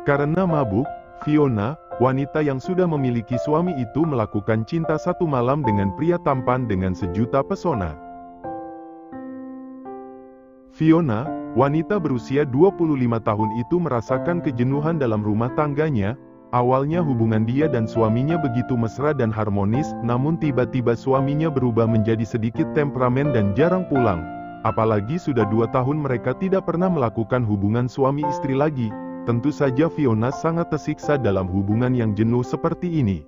Karena mabuk, Fiona, wanita yang sudah memiliki suami itu melakukan cinta satu malam dengan pria tampan dengan sejuta pesona. Fiona, wanita berusia 25 tahun itu merasakan kejenuhan dalam rumah tangganya. Awalnya hubungan dia dan suaminya begitu mesra dan harmonis, namun tiba-tiba suaminya berubah menjadi sedikit temperamen dan jarang pulang. Apalagi sudah 2 tahun mereka tidak pernah melakukan hubungan suami istri lagi. Tentu saja Fiona sangat tersiksa dalam hubungan yang jenuh seperti ini.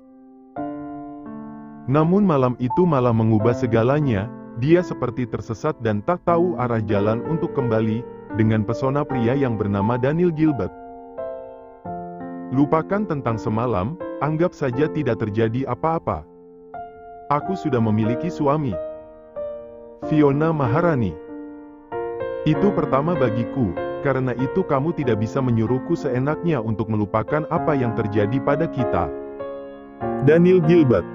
Namun malam itu malah mengubah segalanya. Dia seperti tersesat dan tak tahu arah jalan untuk kembali, dengan pesona pria yang bernama Daniel Gilbert. Lupakan tentang semalam, anggap saja tidak terjadi apa-apa. Aku sudah memiliki suami. Fiona Maharani. Itu pertama bagiku, karena itu kamu tidak bisa menyuruhku seenaknya untuk melupakan apa yang terjadi pada kita. Daniel Gilbert.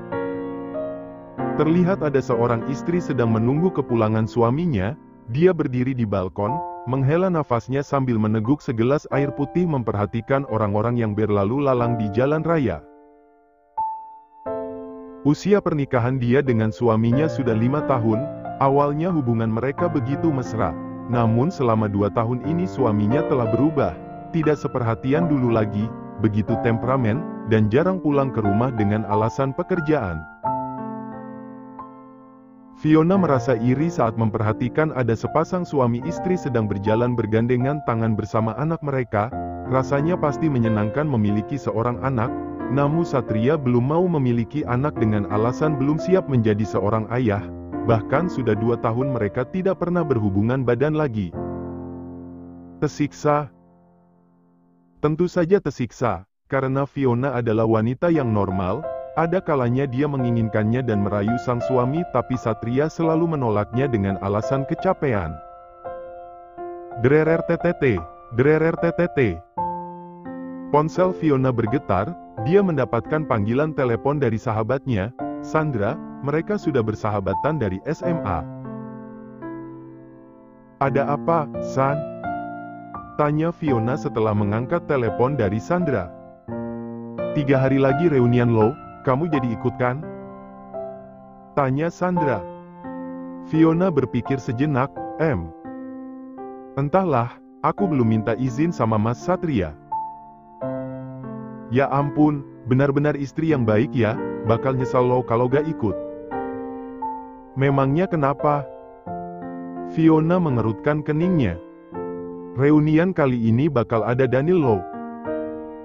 Terlihat ada seorang istri sedang menunggu kepulangan suaminya. Dia berdiri di balkon, menghela nafasnya sambil meneguk segelas air putih memperhatikan orang-orang yang berlalu lalang di jalan raya. Usia pernikahan dia dengan suaminya sudah 5 tahun, awalnya hubungan mereka begitu mesra. Namun selama 2 tahun ini suaminya telah berubah, tidak seperhatian dulu lagi, begitu temperamen, dan jarang pulang ke rumah dengan alasan pekerjaan. Fiona merasa iri saat memperhatikan ada sepasang suami istri sedang berjalan bergandengan tangan bersama anak mereka. Rasanya pasti menyenangkan memiliki seorang anak, namun Satria belum mau memiliki anak dengan alasan belum siap menjadi seorang ayah. Bahkan sudah 2 tahun mereka tidak pernah berhubungan badan lagi. Tersiksa? Tentu saja tersiksa, karena Fiona adalah wanita yang normal. Ada kalanya dia menginginkannya dan merayu sang suami, tapi Satria selalu menolaknya dengan alasan kecapean. Drerer TTT, drerer TTT. Ponsel Fiona bergetar, dia mendapatkan panggilan telepon dari sahabatnya, Sandra. Mereka sudah bersahabatan dari SMA. Ada apa, San? Tanya Fiona setelah mengangkat telepon dari Sandra. 3 hari lagi reunian lo. Kamu jadi ikut kan? Tanya Sandra. Fiona berpikir sejenak, Entahlah, aku belum minta izin sama Mas Satria. Ya ampun, benar-benar istri yang baik ya, bakal nyesal lo kalau gak ikut. Memangnya kenapa? Fiona mengerutkan keningnya. Reunian kali ini bakal ada Daniel lo.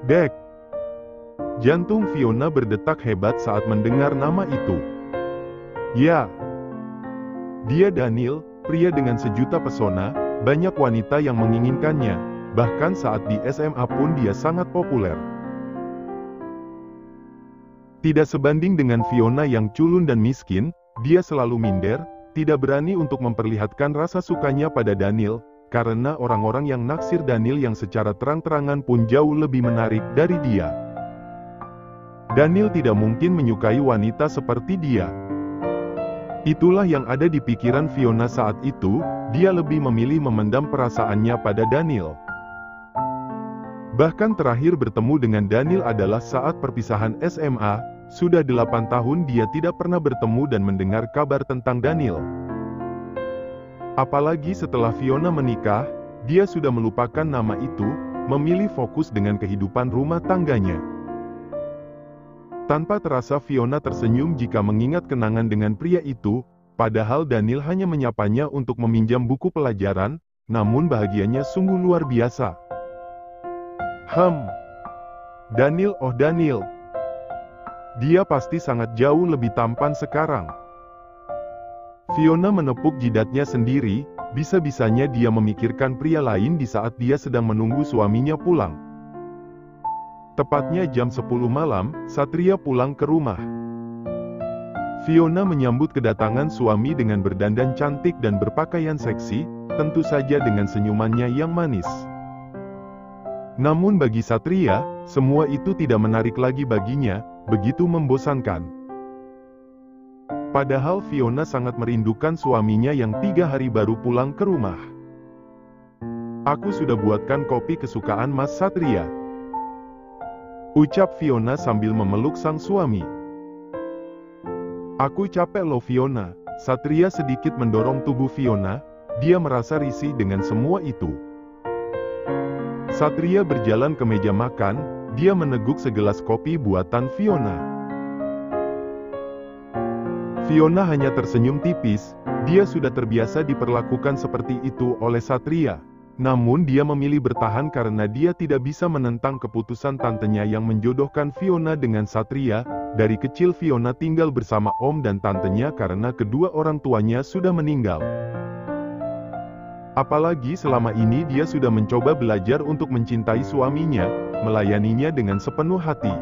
Dek. Jantung Fiona berdetak hebat saat mendengar nama itu. Ya, dia Daniel, pria dengan sejuta pesona, banyak wanita yang menginginkannya, bahkan saat di SMA pun dia sangat populer. Tidak sebanding dengan Fiona yang culun dan miskin, dia selalu minder, tidak berani untuk memperlihatkan rasa sukanya pada Daniel, karena orang-orang yang naksir Daniel yang secara terang-terangan pun jauh lebih menarik dari dia. Daniel tidak mungkin menyukai wanita seperti dia. Itulah yang ada di pikiran Fiona saat itu. Dia lebih memilih memendam perasaannya pada Daniel. Bahkan terakhir bertemu dengan Daniel adalah saat perpisahan SMA. Sudah 8 tahun dia tidak pernah bertemu dan mendengar kabar tentang Daniel. Apalagi setelah Fiona menikah, dia sudah melupakan nama itu, memilih fokus dengan kehidupan rumah tangganya. Tanpa terasa Fiona tersenyum jika mengingat kenangan dengan pria itu, padahal Daniel hanya menyapanya untuk meminjam buku pelajaran, namun bahagianya sungguh luar biasa. Daniel, oh Daniel. Dia pasti sangat jauh lebih tampan sekarang. Fiona menepuk jidatnya sendiri, bisa-bisanya dia memikirkan pria lain di saat dia sedang menunggu suaminya pulang. Tepatnya jam 10 malam, Satria pulang ke rumah. Fiona menyambut kedatangan suami dengan berdandan cantik dan berpakaian seksi, tentu saja dengan senyumannya yang manis. Namun bagi Satria, semua itu tidak menarik lagi baginya, begitu membosankan. Padahal Fiona sangat merindukan suaminya yang 3 hari baru pulang ke rumah. Aku sudah buatkan kopi kesukaan Mas Satria. Ucap Fiona sambil memeluk sang suami. Aku capek loh Fiona. Satria sedikit mendorong tubuh Fiona, dia merasa risih dengan semua itu. Satria berjalan ke meja makan, dia meneguk segelas kopi buatan Fiona. Fiona hanya tersenyum tipis, dia sudah terbiasa diperlakukan seperti itu oleh Satria. Namun dia memilih bertahan karena dia tidak bisa menentang keputusan tantenya yang menjodohkan Fiona dengan Satria. Dari kecil Fiona tinggal bersama om dan tantenya karena kedua orang tuanya sudah meninggal. Apalagi selama ini dia sudah mencoba belajar untuk mencintai suaminya, melayaninya dengan sepenuh hati.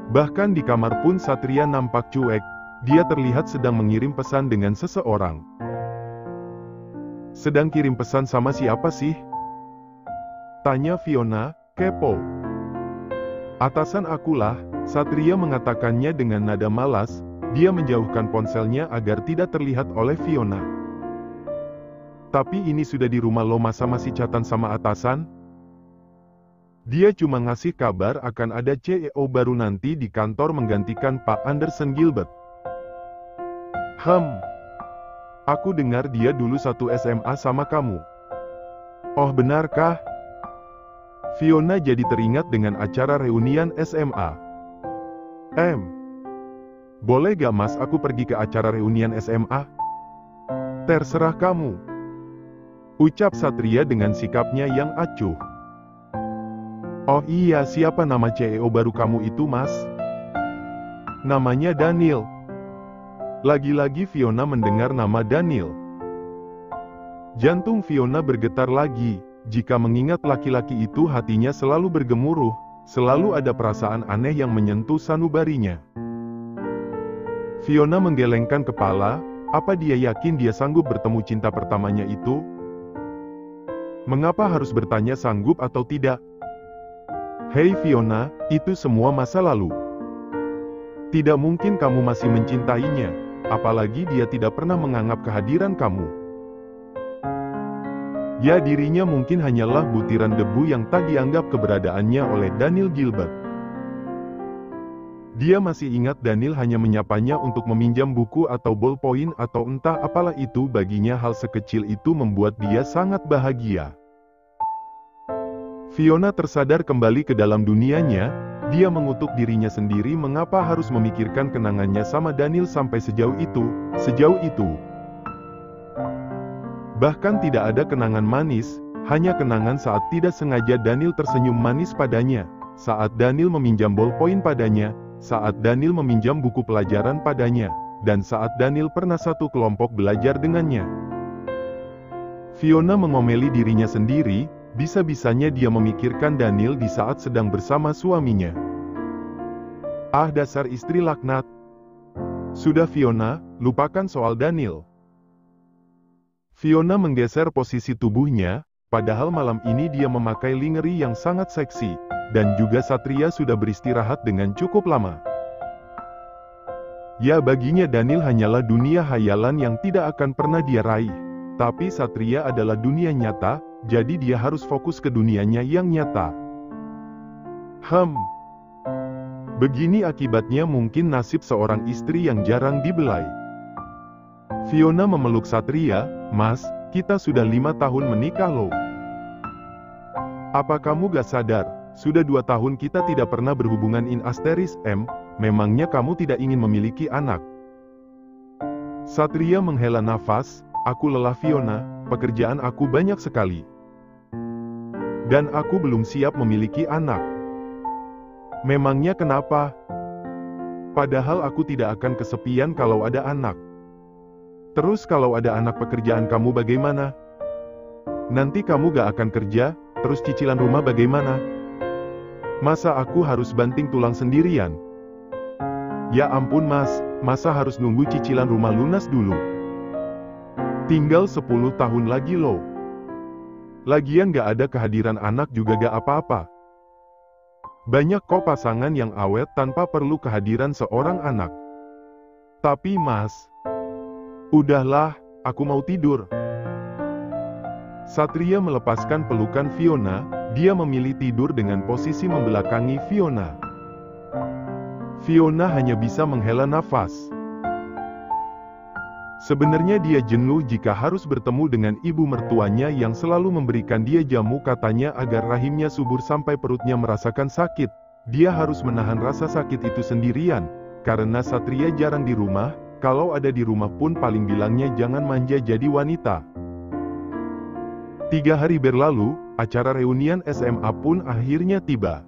Bahkan di kamar pun Satria nampak cuek, dia terlihat sedang mengirim pesan dengan seseorang. Sedang kirim pesan sama siapa sih? Tanya Fiona, kepo. Atasan akulah, Satria mengatakannya dengan nada malas, dia menjauhkan ponselnya agar tidak terlihat oleh Fiona. Tapi ini sudah di rumah lo masa masih chatan sama atasan? Dia cuma ngasih kabar akan ada CEO baru nanti di kantor menggantikan Pak Anderson Gilbert. Aku dengar dia dulu satu SMA sama kamu. Oh benarkah? Fiona jadi teringat dengan acara reunian SMA. Boleh gak mas aku pergi ke acara reunian SMA? Terserah kamu. Ucap Satria dengan sikapnya yang acuh. Oh iya, siapa nama CEO baru kamu itu mas? Namanya Daniel. Lagi-lagi Fiona mendengar nama Daniel. Jantung Fiona bergetar lagi. Jika mengingat laki-laki itu hatinya selalu bergemuruh, selalu ada perasaan aneh yang menyentuh sanubarinya. Fiona menggelengkan kepala, apa dia yakin dia sanggup bertemu cinta pertamanya itu? Mengapa harus bertanya sanggup atau tidak? Hei Fiona, itu semua masa lalu. Tidak mungkin kamu masih mencintainya, apalagi dia tidak pernah menganggap kehadiran kamu. Ya dirinya mungkin hanyalah butiran debu yang tak dianggap keberadaannya oleh Daniel Gilbert. Dia masih ingat Daniel hanya menyapanya untuk meminjam buku atau ballpoint atau entah apalah itu baginya hal sekecil itu membuat dia sangat bahagia. Fiona tersadar kembali ke dalam dunianya, dia mengutuk dirinya sendiri mengapa harus memikirkan kenangannya sama Daniel sampai sejauh itu. Bahkan tidak ada kenangan manis, hanya kenangan saat tidak sengaja Daniel tersenyum manis padanya, saat Daniel meminjam ballpoint padanya, saat Daniel meminjam buku pelajaran padanya, dan saat Daniel pernah satu kelompok belajar dengannya. Fiona mengomeli dirinya sendiri, bisa-bisanya dia memikirkan Daniel di saat sedang bersama suaminya. Ah dasar istri laknat. Sudah Fiona, lupakan soal Daniel. Fiona menggeser posisi tubuhnya, padahal malam ini dia memakai lingerie yang sangat seksi, dan juga Satria sudah beristirahat dengan cukup lama. Ya baginya Daniel hanyalah dunia hayalan yang tidak akan pernah dia raih. Tapi Satria adalah dunia nyata, jadi dia harus fokus ke dunianya yang nyata. Begini akibatnya mungkin nasib seorang istri yang jarang dibelai. Fiona memeluk Satria, Mas, kita sudah 5 tahun menikah loh. Apa kamu gak sadar, sudah 2 tahun kita tidak pernah berhubungan in asteris memangnya kamu tidak ingin memiliki anak? Satria menghela nafas, aku lelah Fiona, pekerjaan aku banyak sekali. Dan aku belum siap memiliki anak. Memangnya kenapa? Padahal aku tidak akan kesepian kalau ada anak. Terus kalau ada anak pekerjaan kamu bagaimana? Nanti kamu gak akan kerja, terus cicilan rumah bagaimana? Masa aku harus banting tulang sendirian? Ya ampun mas, masa harus nunggu cicilan rumah lunas dulu? Tinggal 10 tahun lagi loh. Lagian gak ada kehadiran anak juga gak apa-apa. Banyak kok pasangan yang awet tanpa perlu kehadiran seorang anak. Tapi mas, udahlah, aku mau tidur. Satria melepaskan pelukan Fiona, dia memilih tidur dengan posisi membelakangi Fiona. Fiona hanya bisa menghela nafas. Sebenarnya dia jenuh jika harus bertemu dengan ibu mertuanya yang selalu memberikan dia jamu katanya agar rahimnya subur sampai perutnya merasakan sakit. Dia harus menahan rasa sakit itu sendirian, karena Satria jarang di rumah, kalau ada di rumah pun paling bilangnya jangan manja jadi wanita. 3 hari berlalu, acara reunian SMA pun akhirnya tiba.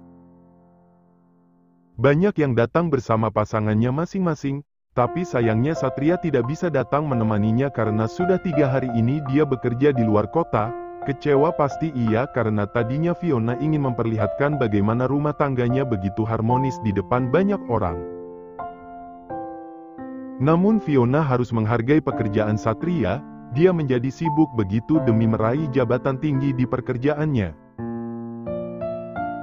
Banyak yang datang bersama pasangannya masing-masing, tapi sayangnya Satria tidak bisa datang menemaninya karena sudah 3 hari ini dia bekerja di luar kota. Kecewa pasti iya karena tadinya Fiona ingin memperlihatkan bagaimana rumah tangganya begitu harmonis di depan banyak orang. Namun Fiona harus menghargai pekerjaan Satria, dia menjadi sibuk begitu demi meraih jabatan tinggi di pekerjaannya.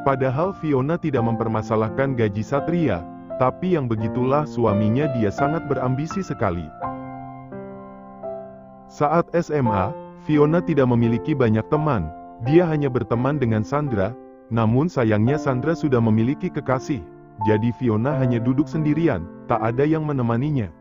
Padahal Fiona tidak mempermasalahkan gaji Satria, tapi yang begitulah suaminya dia sangat berambisi sekali. Saat SMA, Fiona tidak memiliki banyak teman, dia hanya berteman dengan Sandra, namun sayangnya Sandra sudah memiliki kekasih, jadi Fiona hanya duduk sendirian, tak ada yang menemaninya.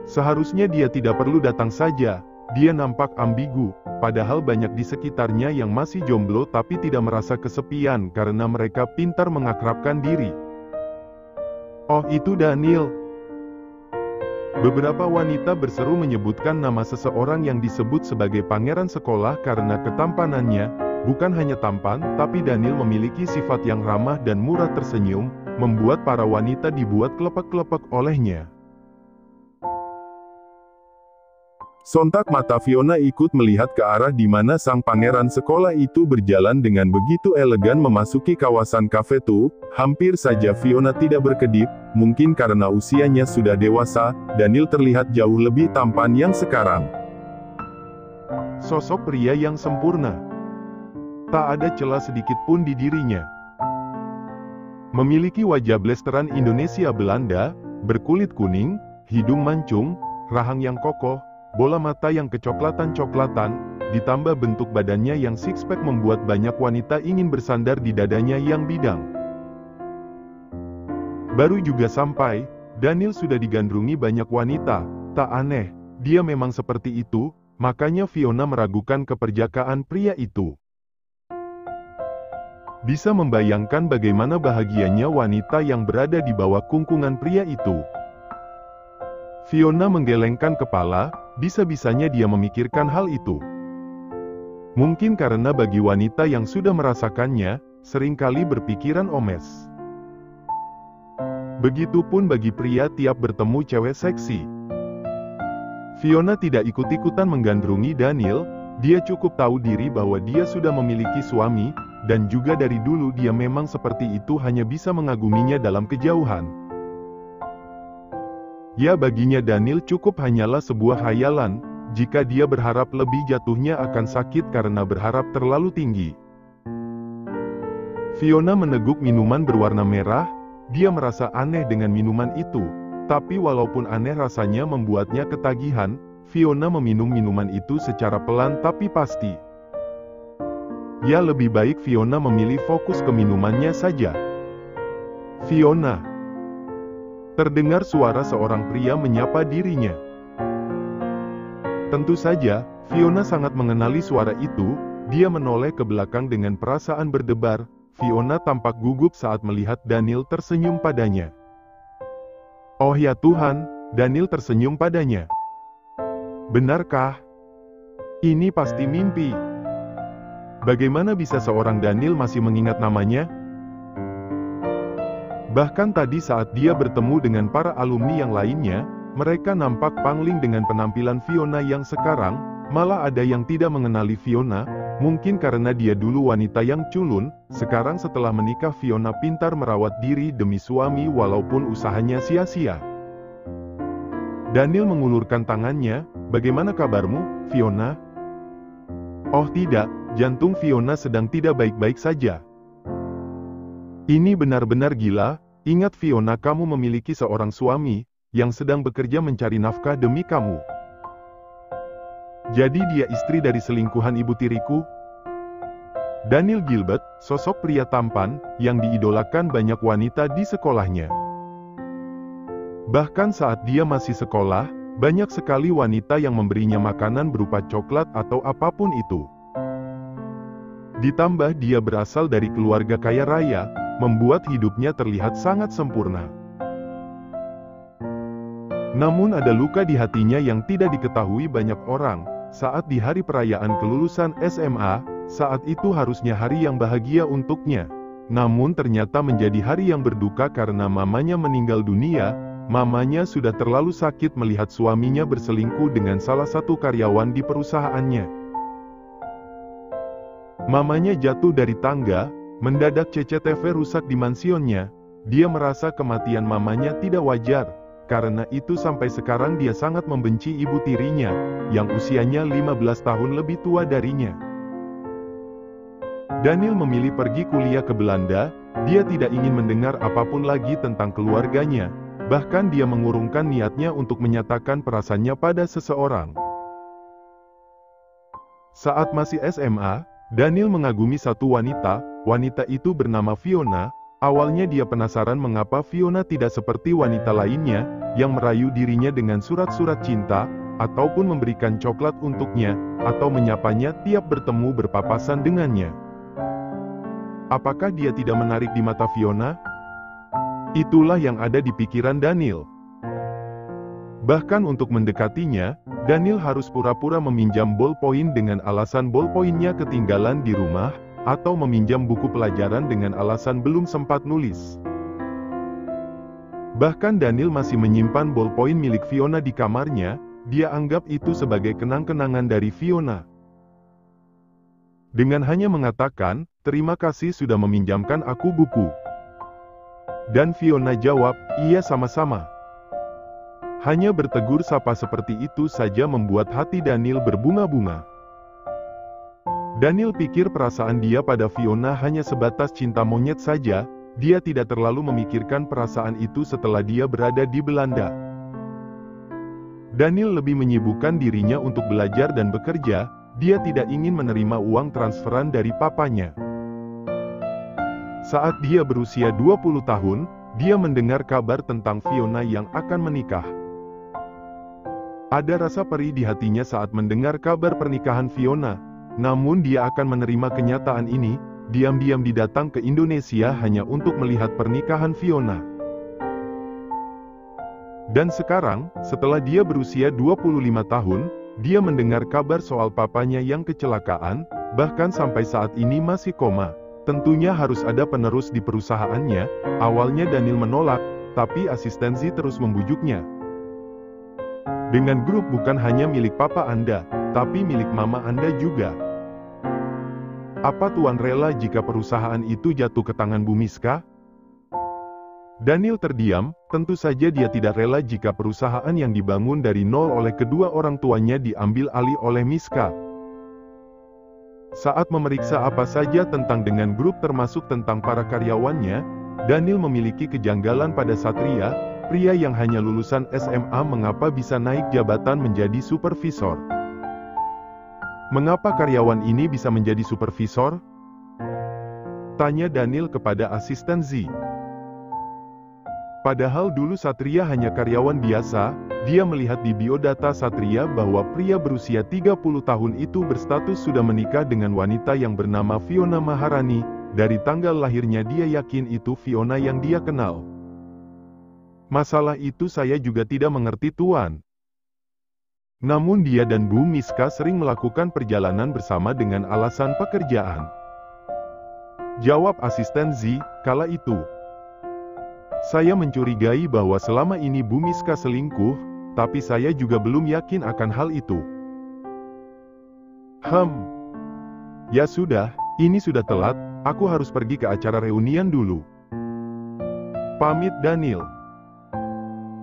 Seharusnya dia tidak perlu datang saja, dia nampak ambigu, padahal banyak di sekitarnya yang masih jomblo tapi tidak merasa kesepian karena mereka pintar mengakrabkan diri. Oh itu Daniel. Beberapa wanita berseru menyebutkan nama seseorang yang disebut sebagai pangeran sekolah karena ketampanannya. Bukan hanya tampan, tapi Daniel memiliki sifat yang ramah dan murah tersenyum, membuat para wanita dibuat kelepek-kelepek olehnya. Sontak mata Fiona ikut melihat ke arah di mana sang pangeran sekolah itu berjalan dengan begitu elegan memasuki kawasan kafe itu. Hampir saja Fiona tidak berkedip, mungkin karena usianya sudah dewasa, Daniel terlihat jauh lebih tampan yang sekarang. Sosok pria yang sempurna. Tak ada celah sedikit pun di dirinya. Memiliki wajah blasteran Indonesia Belanda, berkulit kuning, hidung mancung, rahang yang kokoh, bola mata yang kecoklatan-coklatan, ditambah bentuk badannya yang six-pack membuat banyak wanita ingin bersandar di dadanya yang bidang. Baru juga sampai, Daniel sudah digandrungi banyak wanita, tak aneh, dia memang seperti itu, makanya Fiona meragukan keperjakaan pria itu. Bisa membayangkan bagaimana bahagianya wanita yang berada di bawah kungkungan pria itu. Fiona menggelengkan kepala, bisa-bisanya dia memikirkan hal itu. Mungkin karena bagi wanita yang sudah merasakannya, seringkali berpikiran omes. Begitupun bagi pria tiap bertemu cewek seksi. Fiona tidak ikut-ikutan menggandrungi Daniel, dia cukup tahu diri bahwa dia sudah memiliki suami, dan juga dari dulu dia memang seperti itu hanya bisa mengaguminya dalam kejauhan. Ya baginya Daniel cukup hanyalah sebuah khayalan, jika dia berharap lebih jatuhnya akan sakit karena berharap terlalu tinggi. Fiona meneguk minuman berwarna merah, dia merasa aneh dengan minuman itu, tapi walaupun aneh rasanya membuatnya ketagihan, Fiona meminum minuman itu secara pelan tapi pasti. Ya lebih baik Fiona memilih fokus ke minumannya saja. Fiona. Terdengar suara seorang pria menyapa dirinya. Tentu saja, Fiona sangat mengenali suara itu, dia menoleh ke belakang dengan perasaan berdebar. Fiona tampak gugup saat melihat Daniel tersenyum padanya. Oh ya Tuhan, Daniel tersenyum padanya. Benarkah? Ini pasti mimpi. Bagaimana bisa seorang Daniel masih mengingat namanya? Bahkan tadi saat dia bertemu dengan para alumni yang lainnya, mereka nampak pangling dengan penampilan Fiona yang sekarang, malah ada yang tidak mengenali Fiona, mungkin karena dia dulu wanita yang culun, sekarang setelah menikah Fiona pintar merawat diri demi suami walaupun usahanya sia-sia. Daniel mengulurkan tangannya, bagaimana kabarmu, Fiona? Oh tidak, jantung Fiona sedang tidak baik-baik saja. Ini benar-benar gila, ingat Fiona kamu memiliki seorang suami, yang sedang bekerja mencari nafkah demi kamu. Jadi dia istri dari selingkuhan ibu tiriku? Daniel Gilbert, sosok pria tampan, yang diidolakan banyak wanita di sekolahnya. Bahkan saat dia masih sekolah, banyak sekali wanita yang memberinya makanan berupa coklat atau apapun itu. Ditambah dia berasal dari keluarga kaya raya, membuat hidupnya terlihat sangat sempurna. Namun ada luka di hatinya yang tidak diketahui banyak orang. Saat di hari perayaan kelulusan SMA, saat itu harusnya hari yang bahagia untuknya. Namun ternyata menjadi hari yang berduka karena mamanya meninggal dunia. Mamanya sudah terlalu sakit melihat suaminya berselingkuh dengan salah satu karyawan di perusahaannya. Mamanya jatuh dari tangga, mendadak CCTV rusak di mansionnya. Dia merasa kematian mamanya tidak wajar. Karena itu sampai sekarang dia sangat membenci ibu tirinya, yang usianya 15 tahun lebih tua darinya. Daniel memilih pergi kuliah ke Belanda. Dia tidak ingin mendengar apapun lagi tentang keluarganya. Bahkan dia mengurungkan niatnya untuk menyatakan perasaannya pada seseorang. Saat masih SMA, Daniel mengagumi satu wanita. Wanita itu bernama Fiona. Awalnya dia penasaran mengapa Fiona tidak seperti wanita lainnya, yang merayu dirinya dengan surat-surat cinta, ataupun memberikan coklat untuknya, atau menyapanya tiap bertemu berpapasan dengannya. Apakah dia tidak menarik di mata Fiona? Itulah yang ada di pikiran Daniel. Bahkan untuk mendekatinya, Daniel harus pura-pura meminjam ballpoint dengan alasan ballpointnya ketinggalan di rumah, atau meminjam buku pelajaran dengan alasan belum sempat nulis. Bahkan Daniel masih menyimpan ballpoint milik Fiona di kamarnya. Dia anggap itu sebagai kenang-kenangan dari Fiona. Dengan hanya mengatakan, "Terima kasih sudah meminjamkan aku buku." Dan Fiona jawab, "Iya sama-sama." Hanya bertegur sapa seperti itu saja membuat hati Daniel berbunga-bunga. Daniel pikir perasaan dia pada Fiona hanya sebatas cinta monyet saja. Dia tidak terlalu memikirkan perasaan itu setelah dia berada di Belanda. Daniel lebih menyibukkan dirinya untuk belajar dan bekerja. Dia tidak ingin menerima uang transferan dari papanya. Saat dia berusia 20 tahun, dia mendengar kabar tentang Fiona yang akan menikah. Ada rasa perih di hatinya saat mendengar kabar pernikahan Fiona. Namun dia akan menerima kenyataan ini. Diam-diam didatang ke Indonesia hanya untuk melihat pernikahan Fiona. Dan sekarang, setelah dia berusia 25 tahun, dia mendengar kabar soal papanya yang kecelakaan, bahkan sampai saat ini masih koma. Tentunya harus ada penerus di perusahaannya. Awalnya Daniel menolak, tapi asistensi terus membujuknya. Dengan grup bukan hanya milik papa Anda, tapi milik mama Anda juga. Apa Tuan rela jika perusahaan itu jatuh ke tangan Bu Miska? Daniel terdiam. Tentu saja dia tidak rela jika perusahaan yang dibangun dari nol oleh kedua orang tuanya diambil alih oleh Miska. Saat memeriksa apa saja tentang dengan grup termasuk tentang para karyawannya, Daniel memiliki kejanggalan pada Satria, pria yang hanya lulusan SMA mengapa bisa naik jabatan menjadi supervisor. Mengapa karyawan ini bisa menjadi supervisor? Tanya Daniel kepada asisten Z. Padahal dulu Satria hanya karyawan biasa. Dia melihat di biodata Satria bahwa pria berusia 30 tahun itu berstatus sudah menikah dengan wanita yang bernama Fiona Maharani. Dari tanggal lahirnya dia yakin itu Fiona yang dia kenal. Masalah itu saya juga tidak mengerti Tuan. Namun dia dan Bu Miska sering melakukan perjalanan bersama dengan alasan pekerjaan. Jawab asisten Z, kala itu. Saya mencurigai bahwa selama ini Bu Miska selingkuh, tapi saya juga belum yakin akan hal itu. Ya sudah, ini sudah telat, aku harus pergi ke acara reunian dulu. Pamit Daniel.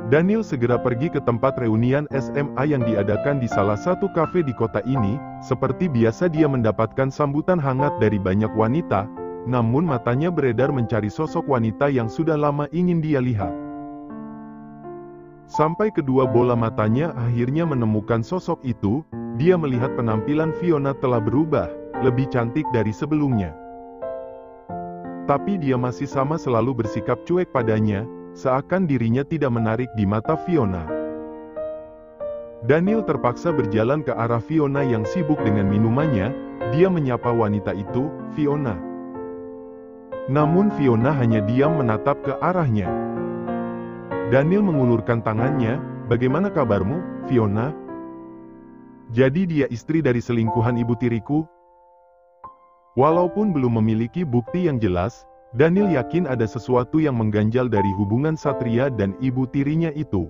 Daniel segera pergi ke tempat reunian SMA yang diadakan di salah satu kafe di kota ini. Seperti biasa dia mendapatkan sambutan hangat dari banyak wanita, namun matanya beredar mencari sosok wanita yang sudah lama ingin dia lihat. Sampai kedua bola matanya akhirnya menemukan sosok itu. dia melihat penampilan Fiona telah berubah, lebih cantik dari sebelumnya. Tapi dia masih sama selalu bersikap cuek padanya, seakan dirinya tidak menarik di mata Fiona. Daniel terpaksa berjalan ke arah Fiona yang sibuk dengan minumannya. Dia menyapa wanita itu, "Fiona." Namun Fiona hanya diam menatap ke arahnya. Daniel mengulurkan tangannya, "Bagaimana kabarmu, Fiona? Jadi dia istri dari selingkuhan ibu tiriku?" Walaupun belum memiliki bukti yang jelas, Daniel yakin ada sesuatu yang mengganjal dari hubungan Satria dan ibu tirinya itu.